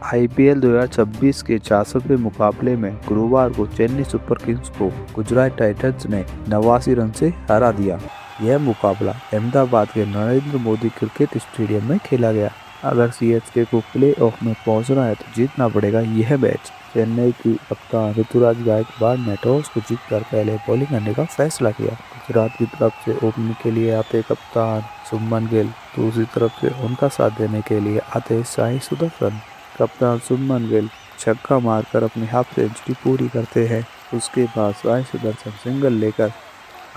IPL 2026 के 400वें मुकाबले में गुरुवार को चेन्नई सुपर किंग्स को गुजरात टाइटंस ने 89 रन से हरा दिया। यह मुकाबला अहमदाबाद के नरेंद्र मोदी क्रिकेट स्टेडियम में खेला गया। अगर सीएसके को प्लेऑफ में पहुंचना है तो जीतना पड़ेगा यह मैच। चेन्नई की कप्तान ऋतुराज गायकवाड़ ने टॉस को जीतकर पहले बॉलिंग करने का फैसला किया। गुजरात की तरफ से ओपनिंग के लिए आते कप्तान शुभमन गिल, दूसरी तरफ से उनका साथ देने के लिए आते साई सुदर्शन। कप्तान शुभमन गिल छक्का मारकर अपनी हाफ सेंचुरी पूरी करते हैं। उसके बाद साई सुदर्शन सिंगल लेकर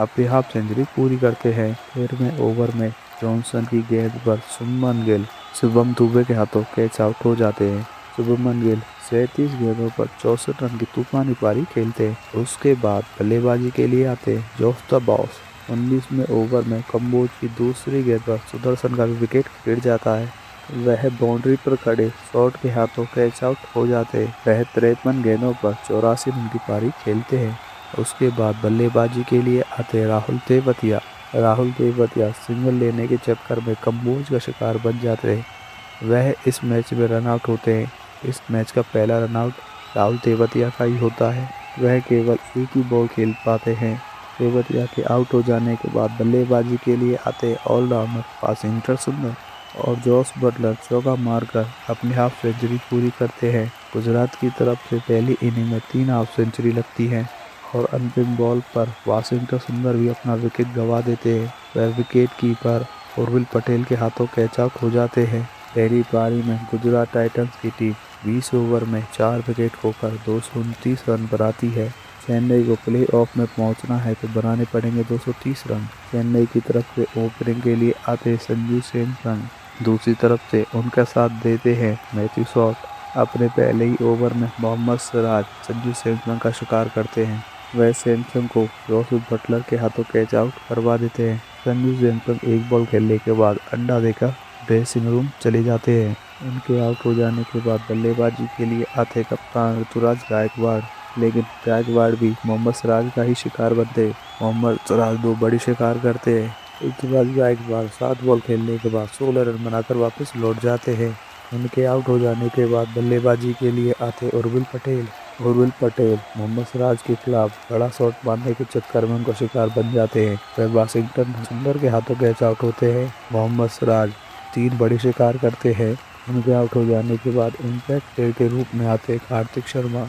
अपनी हाफ सेंचुरी पूरी करते हैं। 13वें ओवर में जॉनसन की गेंद पर शुभमन गिल शुभम दुबे के हाथों कैच आउट हो जाते हैं। शुभमन गिल 37 गेंदों पर 64 रन की तूफानी पारी खेलते हैं। उसके बाद बल्लेबाजी के लिए आते हैं जोस द बॉस। 19वें ओवर में कंबोज की दूसरी गेंद पर सुदर्शन का भी विकेट गिर जाता है। वह बाउंड्री पर खड़े शॉट के हाथों कैच आउट हो जाते हैं। वह 53 गेंदों पर 84 रन की पारी खेलते हैं। उसके बाद बल्लेबाजी के लिए आते राहुल तेवतिया। राहुल तेवतिया सिंगल लेने के चक्कर में कंबोज का शिकार बन जाते हैं। वह इस मैच में रन आउट होते हैं। इस मैच का पहला रन आउट राहुल तेवतिया का ही होता है। वह केवल एक ही बॉल खेल पाते हैं। तेवतिया के आउट हो जाने के बाद बल्लेबाजी के लिए आते ऑलराउंडर वाशिंगटन सुंदर और जॉस बटलर चौका मारकर अपनी हाफ सेंचुरी पूरी करते हैं। गुजरात की तरफ से पहली इनिंग में 3 हाफ सेंचुरी लगती है और अंतिम बॉल पर वाशिंगटन सुंदर भी अपना विकेट गंवा देते हैं। वह विकेट कीपर उर्विल पटेल के हाथों कैच आउट हो जाते हैं। पहली पारी में गुजरात टाइटंस की टीम 20 ओवर में 4 विकेट खोकर 229 रन बनाती है। चेन्नई को प्ले ऑफ में पहुंचना है तो बनाने पड़ेंगे 230 रन। चेन्नई की तरफ से ओपनिंग के लिए आते संजू सैमसन, दूसरी तरफ से उनका साथ देते हैं मैथ्यू शॉट। अपने पहले ही ओवर में मोहम्मद सिराज संजू सैमसन का शिकार करते हैं। वह सैमसन को जॉस बटलर के हाथों कैच आउट करवा देते हैं। संजू सैमसन एक बॉल खेलने के बाद अंडा देकर ड्रेसिंग रूम चले जाते हैं। उनके आउट हो जाने के बाद बल्लेबाजी के लिए आते कप्तान ऋतुराज गायकवाड़, लेकिन गायकवाड़ भी मोहम्मद सिराज का ही शिकार बनते। मोहम्मद सिराज 2 बड़ी शिकार करते हैं। ऋतुराज गायकवाड़ 7 बॉल खेलने के बाद 16 रन बनाकर वापस लौट जाते हैं। उनके आउट हो जाने के बाद बल्लेबाजी के लिए आते उर्विल पटेल। उर्विल पटेल मोहम्मद सिराज के खिलाफ बड़ा शॉट मारने के चक्कर में उनका शिकार बन जाते हैं। वह वाशिंगटन सुंदर के हाथों कैच आउट होते हैं। मोहम्मद सिराज 3 बड़े शिकार करते हैं। उनके आउट हो जाने के बाद इम्पैक्ट प्लेयर के रूप में आते कार्तिक शर्मा।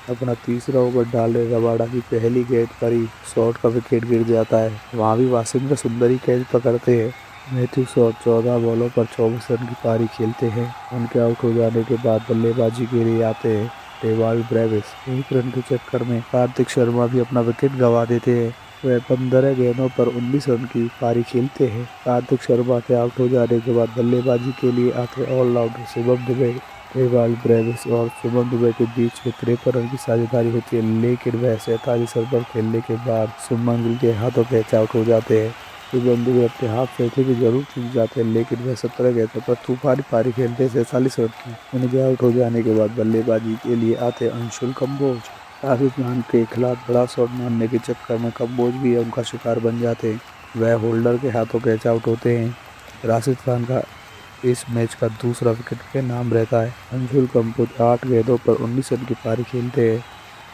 अपना तीसरा ओवर डाले रबाडा की पहली गेंद पर ही शॉट का विकेट गिर जाता है। वहाँ भी वाशिंगटन सुंदर ही कैच पकड़ते हैं। मैथ्यू शॉट 14 बॉलों पर 24 रन की पारी खेलते हैं। उनके आउट हो जाने के बाद बल्लेबाजी के लिए आते हैं डेवाल्ड ब्रेविस। 1 रन के चक्कर में कार्तिक शर्मा भी अपना विकेट गंवा देते हैं। वह 15 गेंदों पर 19 रन की पारी खेलते हैं। कार्तिक शर्मा के आउट हो जाने के बाद बल्लेबाजी के लिए आते allrounder Shubham Dube. Dewald Brevis और शुभम दुबे के बीच में 53 रन की साझेदारी होती है, लेकिन वह 47 रन पर खेलने के बाद शुभमन गिल के हाथों कैच आउट हो जाते हैं। शुभम दुबे अपने हाफ सेंचुरी जरूर चूक जाते हैं, लेकिन वह 17 गेंदों पर तूफानी पारी खेलते हैं 47 रन की। उनके आउट हो जाने के बाद बल्लेबाजी के लिए आते अंशुल कंबोज। राजस्थान के खिलाफ बड़ा शॉट मारने के चक्कर में कंबोज भी उनका शिकार बन जाते हैं। वह होल्डर के हाथों कैच आउट होते हैं। राजस्थान का इस मैच का दूसरा विकेट के नाम रहता है। अंशुल कंबोज 8 गेंदों पर 19 रन की पारी खेलते हैं।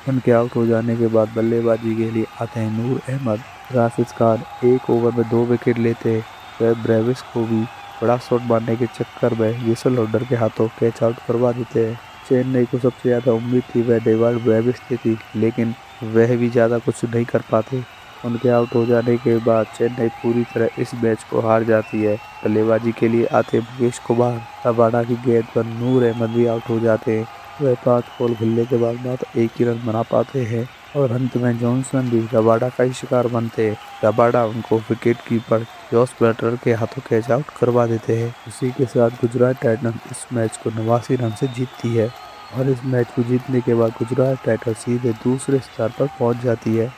उनके आउट हो जाने के बाद बल्लेबाजी के लिए आते हैं नूर अहमद। राजस्थान 1 ओवर में 2 विकेट लेते हैं। वह ब्रेविस को भी बड़ा शॉट मारने के चक्कर में जेसन होल्डर के हाथों कैच आउट करवा देते हैं। चेन्नई को सबसे ज़्यादा उम्मीद थी वह डेवाल्ड ब्रेविस से थी, लेकिन वह भी ज़्यादा कुछ नहीं कर पाते। उनके आउट हो जाने के बाद चेन्नई पूरी तरह इस मैच को हार जाती है। बल्लेबाजी के लिए आते मुकेश कुमार। रबाडा की गेंद पर नूर अहमद भी आउट हो जाते हैं। वह 5 बॉल खेलने के बाद मात्र 1 ही रन बना पाते हैं और अंत में जॉनसन भी रबाडा का ही शिकार बनते हैं। रबाडा उनको विकेट कीपर जॉस बटलर के हाथों कैच आउट करवा देते हैं। इसी के साथ गुजरात टाइटंस इस मैच को 89 रन से जीतती है और इस मैच को जीतने के बाद गुजरात टाइटंस सीधे दूसरे स्थान पर पहुंच जाती है।